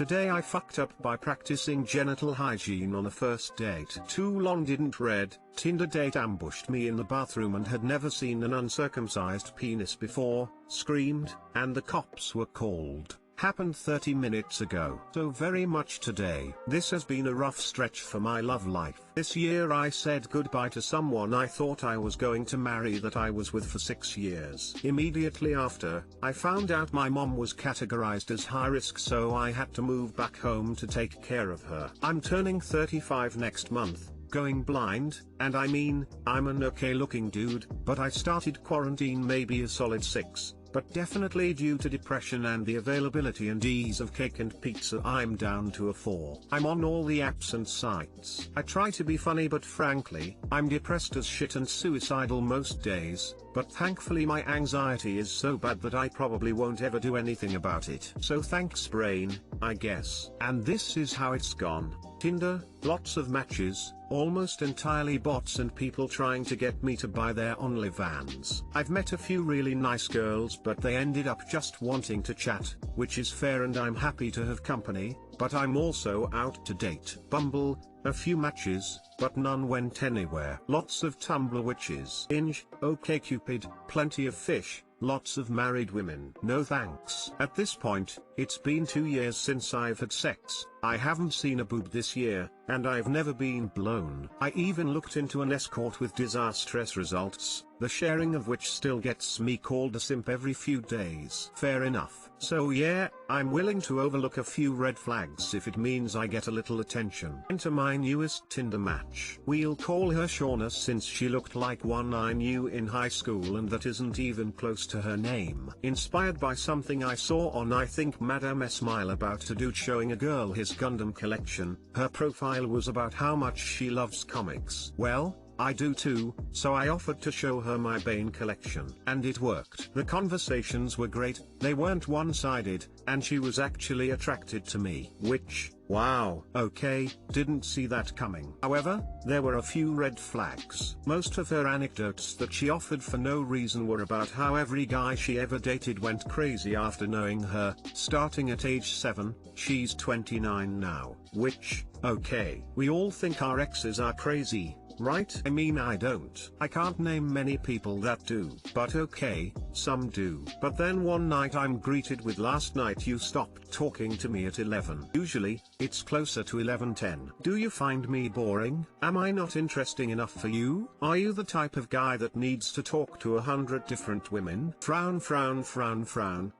Today I fucked up by practicing genital hygiene on a first date. Too long didn't read. Tinder date ambushed me in the bathroom and had never seen an uncircumcised penis before, screamed, and the cops were called. Happened 30 minutes ago. So very much today. This has been a rough stretch for my love life. This year I said goodbye to someone I thought I was going to marry that I was with for 6 years. Immediately after, I found out my mom was categorized as high risk, so I had to move back home to take care of her. I'm turning 35 next month. Going blind, and I mean, I'm an okay looking dude, but I started quarantine maybe a solid 6. But definitely due to depression and the availability and ease of cake and pizza I'm down to a 4. I'm on all the apps and sites. I try to be funny, but frankly, I'm depressed as shit and suicidal most days, but thankfully my anxiety is so bad that I probably won't ever do anything about it. So thanks brain, I guess. And this is how it's gone. Tinder, lots of matches, almost entirely bots and people trying to get me to buy their OnlyFans. I've met a few really nice girls, but they ended up just wanting to chat, which is fair and I'm happy to have company, but I'm also out to date. Bumble, a few matches, but none went anywhere. Lots of Tumblr witches. Inge, OkCupid, plenty of fish. Lots of married women. No thanks. At this point, it's been 2 years since I've had sex. I haven't seen a boob this year, and I've never been blown. I even looked into an escort with disastrous results, the sharing of which still gets me called a simp every few days. Fair enough. So yeah, I'm willing to overlook a few red flags if it means I get a little attention. Enter my newest Tinder match. We'll call her Shauna since she looked like one I knew in high school, and that isn't even close to her name. Inspired by something I saw on I think Madame Smile about a dude showing a girl his Gundam collection. Her profile was about how much she loves comics. Well, I do too, so I offered to show her my Bane collection. And it worked. The conversations were great, they weren't one-sided, and she was actually attracted to me. Which, wow, okay, didn't see that coming. However, there were a few red flags. Most of her anecdotes that she offered for no reason were about how every guy she ever dated went crazy after knowing her, starting at age 7, she's 29 now. Which, okay, we all think our exes are crazy, right? I mean, I don't. I can't name many people that do. But okay, some do. But then one night I'm greeted with, last night you stopped talking to me at 11. Usually, it's closer to 11:10. Do you find me boring? Am I not interesting enough for you? Are you the type of guy that needs to talk to 100 different women? Frown frown frown frown.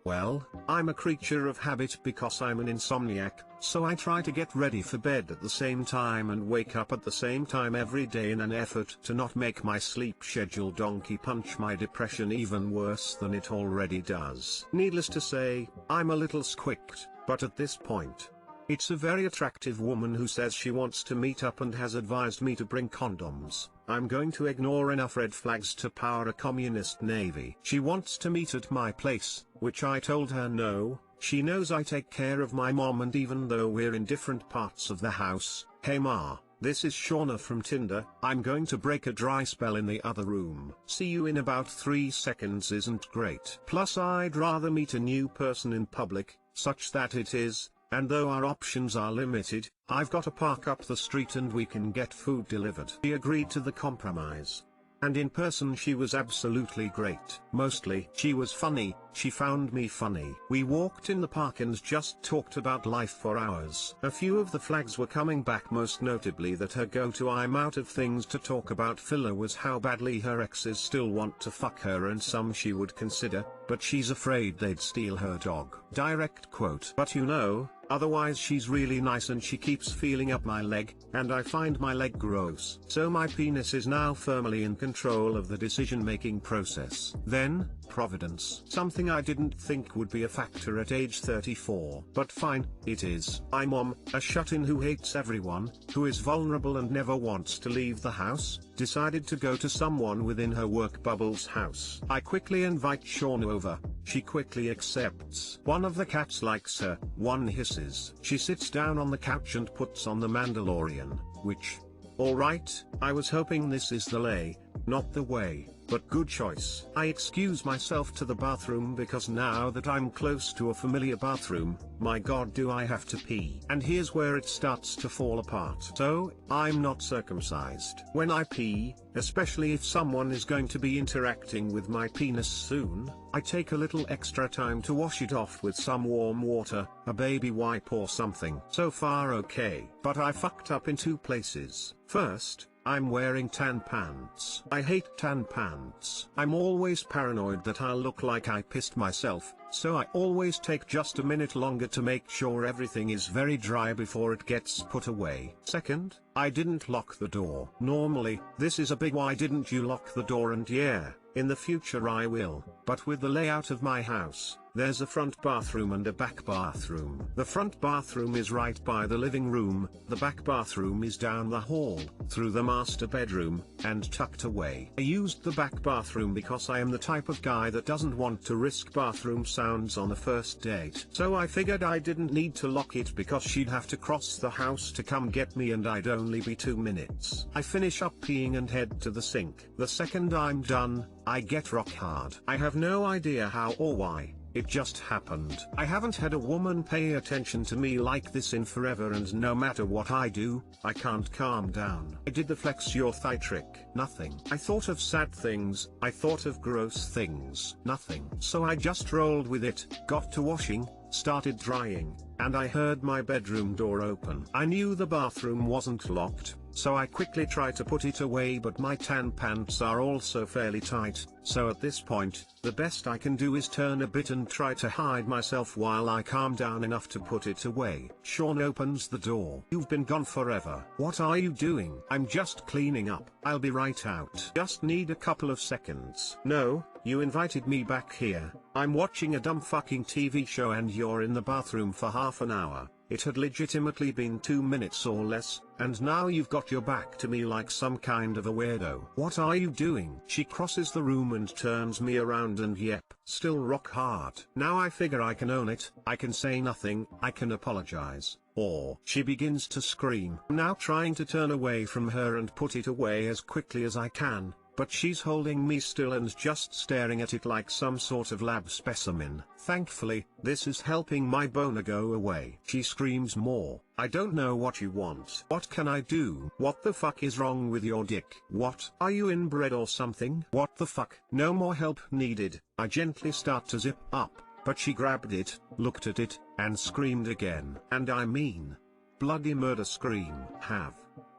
Well, I'm a creature of habit because I'm an insomniac, so I try to get ready for bed at the same time and wake up at the same time every day in an effort to not make my sleep schedule donkey punch my depression even worse than it already does. Needless to say, I'm a little squicked, but at this point, it's a very attractive woman who says she wants to meet up and has advised me to bring condoms. I'm going to ignore enough red flags to power a communist navy. She wants to meet at my place, which I told her no. She knows I take care of my mom, and even though we're in different parts of the house, hey ma, this is Shauna from Tinder, I'm going to break a dry spell in the other room. See you in about 3 seconds isn't great. Plus I'd rather meet a new person in public, such that it is, and though our options are limited, I've got to park up the street and we can get food delivered. She agreed to the compromise. And in person she was absolutely great. Mostly, she was funny, she found me funny. We walked in the park and just talked about life for hours. A few of the flags were coming back, most notably that her go-to I'm out of things to talk about filler was how badly her exes still want to fuck her, and some she would consider, but she's afraid they'd steal her dog. Direct quote. But you know, otherwise she's really nice and she keeps feeling up my leg, and I find my leg gross. So my penis is now firmly in control of the decision-making process. Then, Providence. Something I didn't think would be a factor at age 34. But fine, it is. My mom, a shut-in who hates everyone, who is vulnerable and never wants to leave the house, decided to go to someone within her work bubble's house. I quickly invite Shauna over. She quickly accepts. One of the cats likes her, one hisses. She sits down on the couch and puts on The Mandalorian, which, alright, I was hoping this is the lay, not the way. but good choice. I excuse myself to the bathroom because now that I'm close to a familiar bathroom, my god do I have to pee. And here's where it starts to fall apart. So, I'm not circumcised. When I pee, especially if someone is going to be interacting with my penis soon, I take a little extra time to wash it off with some warm water, a baby wipe or something. So far okay, but I fucked up in two places. First, I'm wearing tan pants. I hate tan pants. I'm always paranoid that I'll look like I pissed myself, so I always take just a minute longer to make sure everything is very dry before it gets put away. Second, I didn't lock the door. Normally, this is a big why didn't you lock the door, and yeah, in the future I will, but with the layout of my house, there's a front bathroom and a back bathroom. The front bathroom is right by the living room, the back bathroom is down the hall, through the master bedroom, and tucked away. I used the back bathroom because I am the type of guy that doesn't want to risk bathroom sounds on a first date. So I figured I didn't need to lock it because she'd have to cross the house to come get me and I'd only be 2 minutes. I finish up peeing and head to the sink. The second I'm done, I get rock hard. I have no idea how or why. It just happened. I haven't had a woman pay attention to me like this in forever, and no matter what I do, I can't calm down. I did the flex your thigh trick. Nothing. I thought of sad things, I thought of gross things. Nothing. So I just rolled with it, got to washing, started drying, and I heard my bedroom door open. I knew the bathroom wasn't locked, so I quickly tried to put it away, but my tan pants are also fairly tight, so at this point, the best I can do is turn a bit and try to hide myself while I calm down enough to put it away. Sean opens the door. You've been gone forever. What are you doing? I'm just cleaning up. I'll be right out. Just need a couple of seconds. No, you invited me back here. I'm watching a dumb fucking TV show and you're in the bathroom for half an hour. It had legitimately been 2 minutes or less, and now you've got your back to me like some kind of a weirdo. What are you doing? She crosses the room and turns me around, and yep, still rock hard. Now I figure I can own it, I can say nothing, I can apologize. Or she begins to scream. I'm now trying to turn away from her and put it away as quickly as I can, but she's holding me still and just staring at it like some sort of lab specimen. Thankfully, this is helping my boner go away. She screams more. I don't know what you want. What can I do? What the fuck is wrong with your dick? What? Are you inbred or something? What the fuck? No more help needed. I gently start to zip up, but she grabbed it, looked at it, and screamed again. And I mean, bloody murder scream.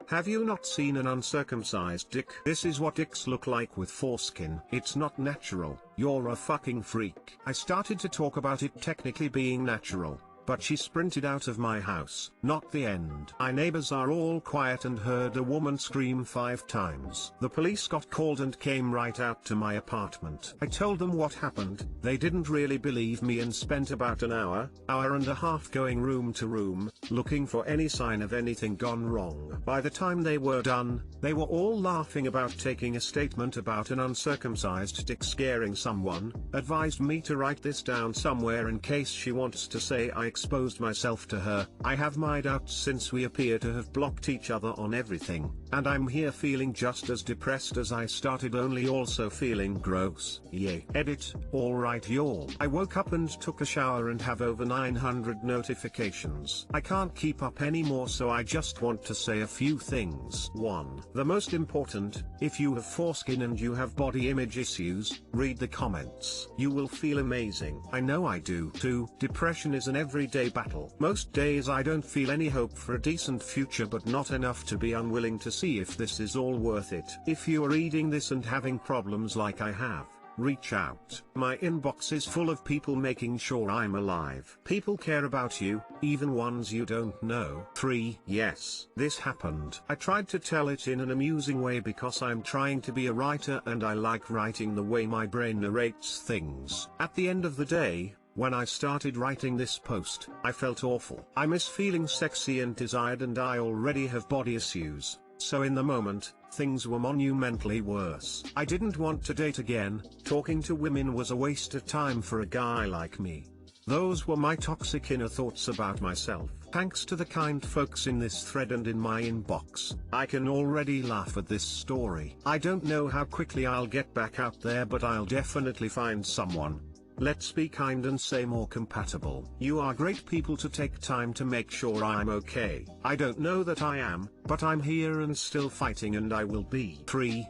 Have you not seen an uncircumcised dick? This is what dicks look like with foreskin. It's not natural. You're a fucking freak. I started to talk about it technically being natural, but she sprinted out of my house. Not the end. My neighbors are all quiet and heard a woman scream 5 times. The police got called and came right out to my apartment. I told them what happened. They didn't really believe me and spent about an hour and a half going room to room, looking for any sign of anything gone wrong. By the time they were done, they were all laughing about taking a statement about an uncircumcised dick scaring someone, advised me to write this down somewhere in case she wants to say I exposed myself to her. I have my doubts since we appear to have blocked each other on everything, and I'm here feeling just as depressed as I started, only also feeling gross. Yay. Edit. Alright y'all. I woke up and took a shower and have over 900 notifications. I can't keep up anymore, so I just want to say a few things. 1. The most important, if you have foreskin and you have body image issues, read the comments. You will feel amazing. I know I do. 2. Depression is an everyday battle. Most days I don't feel any hope for a decent future, but not enough to be unwilling to see if this is all worth it. If you are reading this and having problems like I have, reach out. My inbox is full of people making sure I'm alive. People care about you, even ones you don't know. 3. Yes, this happened. I tried to tell it in an amusing way because I'm trying to be a writer and I like writing the way my brain narrates things. At the end of the day, when I started writing this post, I felt awful. I miss feeling sexy and desired, and I already have body issues, so in the moment, things were monumentally worse. I didn't want to date again. Talking to women was a waste of time for a guy like me. Those were my toxic inner thoughts about myself. Thanks to the kind folks in this thread and in my inbox, I can already laugh at this story. I don't know how quickly I'll get back out there, but I'll definitely find someone. Let's be kind and say more compatible. You are great people to take time to make sure I'm okay. I don't know that I am, but I'm here and still fighting, and I will be. 3.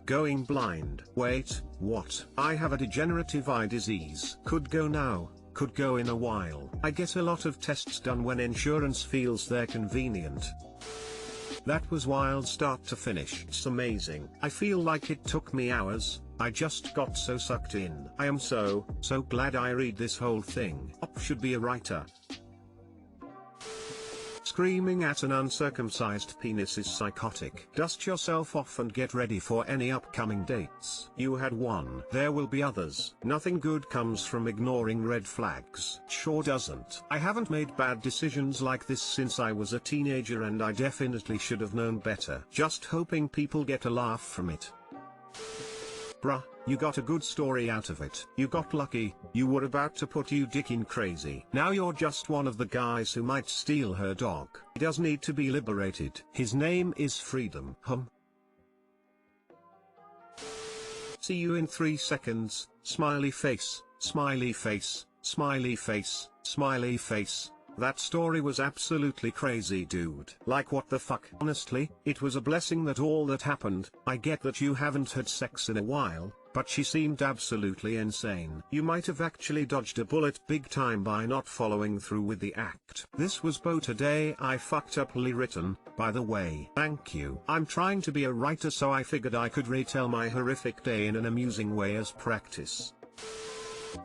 Going blind. Wait, what? I have a degenerative eye disease. Could go now, could go in a while. I get a lot of tests done when insurance feels they're convenient. That was wild start to finish. It's amazing. I feel like it took me hours. I just got so sucked in. I am so glad I read this whole thing. Should be a writer. Screaming at an uncircumcised penis is psychotic. Dust yourself off and get ready for any upcoming dates. You had one. There will be others. Nothing good comes from ignoring red flags. Sure doesn't. I haven't made bad decisions like this since I was a teenager, and I definitely should have known better. Just hoping people get a laugh from it. Bruh, you got a good story out of it. You got lucky. You were about to put you dick in crazy. Now you're just one of the guys who might steal her dog. He does need to be liberated. His name is Freedom. See you in 3 seconds. Smiley face, smiley face, smiley face, smiley face. That story was absolutely crazy, dude. Like, what the fuck? Honestly, it was a blessing that all that happened. I get that you haven't had sex in a while, but she seemed absolutely insane. You might have actually dodged a bullet big time by not following through with the act. This was both a day I fucked uply written, by the way. Thank you. I'm trying to be a writer, so I figured I could retell my horrific day in an amusing way as practice.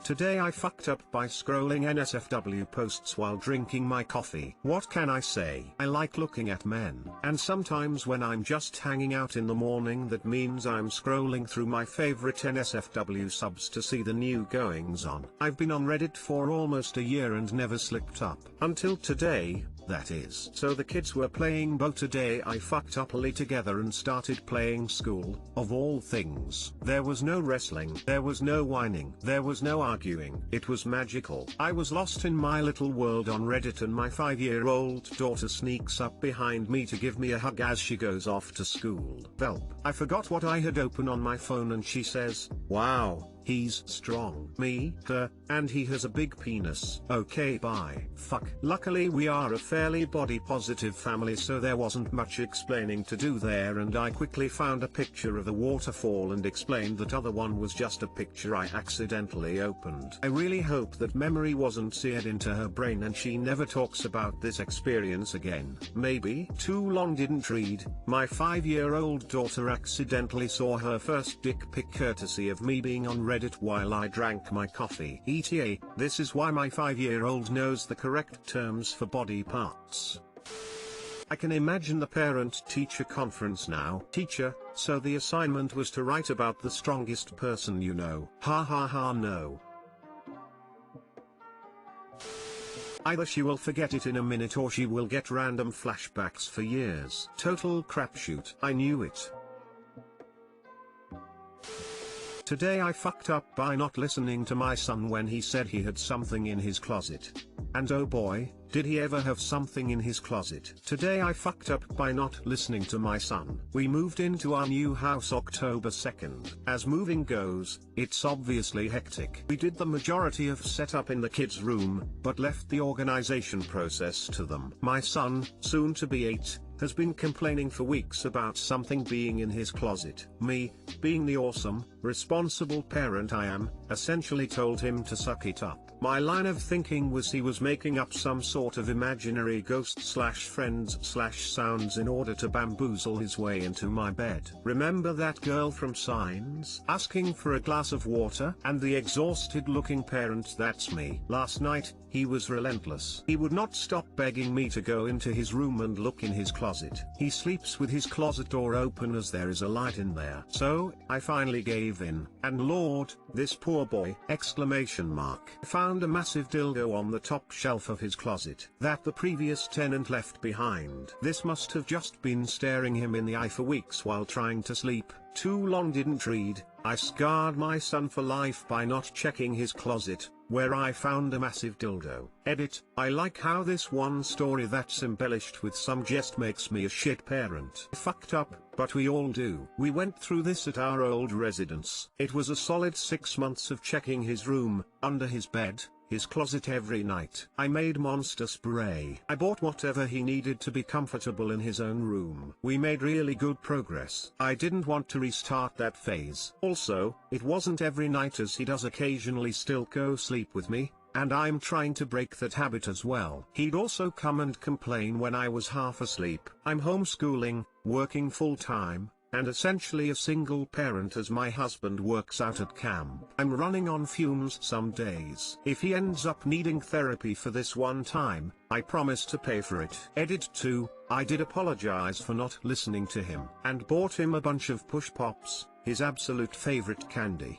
Today I fucked up by scrolling NSFW posts while drinking my coffee. What can I say? I like looking at men, and sometimes when I'm just hanging out in the morning, that means I'm scrolling through my favorite NSFW subs to see the new goings on. I've been on Reddit for almost a year and never slipped up. Until today, that is. So the kids were playing Bo. Today I fucked uply together and started playing School, of all things. There was no wrestling, there was no whining, there was no arguing. It was magical. I was lost in my little world on Reddit, and my 5-year-old daughter sneaks up behind me to give me a hug as she goes off to school. Velp. I forgot what I had open on my phone, and she says, "Wow, he's strong." Me, her, and he has a big penis. Okay, bye. Fuck. Luckily we are a fairly body positive family, so there wasn't much explaining to do there, and I quickly found a picture of a waterfall and explained that other one was just a picture I accidentally opened. I really hope that memory wasn't seared into her brain and she never talks about this experience again. Maybe. Too long didn't read. My 5-year-old daughter accidentally saw her first dick pic courtesy of me being on Reddit while I drank my coffee. ETA, this is why my 5-year-old knows the correct terms for body parts. I can imagine the parent-teacher conference now. Teacher, so the assignment was to write about the strongest person you know. Ha ha ha, no. Either she will forget it in a minute or she will get random flashbacks for years. Total crapshoot. I knew it. Today I fucked up by not listening to my son when he said he had something in his closet. And oh boy, did he ever have something in his closet. Today I fucked up by not listening to my son. We moved into our new house October 2nd. As moving goes, it's obviously hectic. We did the majority of setup in the kids' room, but left the organization process to them. My son, soon to be 8, has been complaining for weeks about something being in his closet. Me, being the awesome, responsible parent I am, essentially told him to suck it up. My line of thinking was he was making up some sort of imaginary ghost/friends/sounds in order to bamboozle his way into my bed. Remember that girl from Signs? Asking for a glass of water? And the exhausted looking parent, that's me. Last night, he was relentless. He would not stop begging me to go into his room and look in his closet. He sleeps with his closet door open as there is a light in there. So, I finally gave in, and Lord, this poor boy, ! Found a massive dildo on the top shelf of his closet that the previous tenant left behind. This must have just been staring him in the eye for weeks while trying to sleep. Too long didn't read. I scarred my son for life by not checking his closet. where I found a massive dildo. Edit, I like how this one story that's embellished with some jest makes me a shit parent. Fucked up, but we all do. We went through this at our old residence. It was a solid 6 months of checking his room, under his bed, his closet every night. I made monster spray. I bought whatever he needed to be comfortable in his own room. We made really good progress. I didn't want to restart that phase. Also, it wasn't every night, as he does occasionally still go sleep with me, and I'm trying to break that habit as well. He'd also come and complain when I was half asleep. I'm homeschooling, working full time, and essentially a single parent as my husband works out at camp. I'm running on fumes some days. If he ends up needing therapy for this one time, I promise to pay for it. Edit 2, I did apologize for not listening to him, and bought him a bunch of push pops, his absolute favorite candy.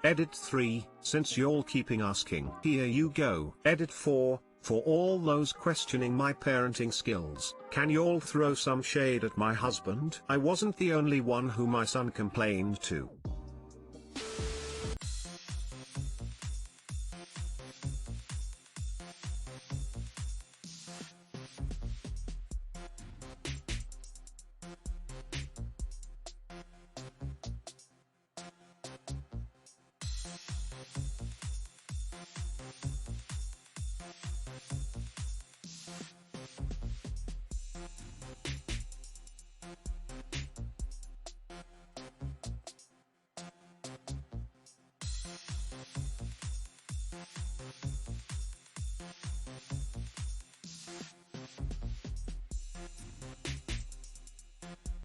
Edit 3, since y'all keeping asking, here you go. Edit 4, for all those questioning my parenting skills, can y'all throw some shade at my husband? I wasn't the only one who my son complained to.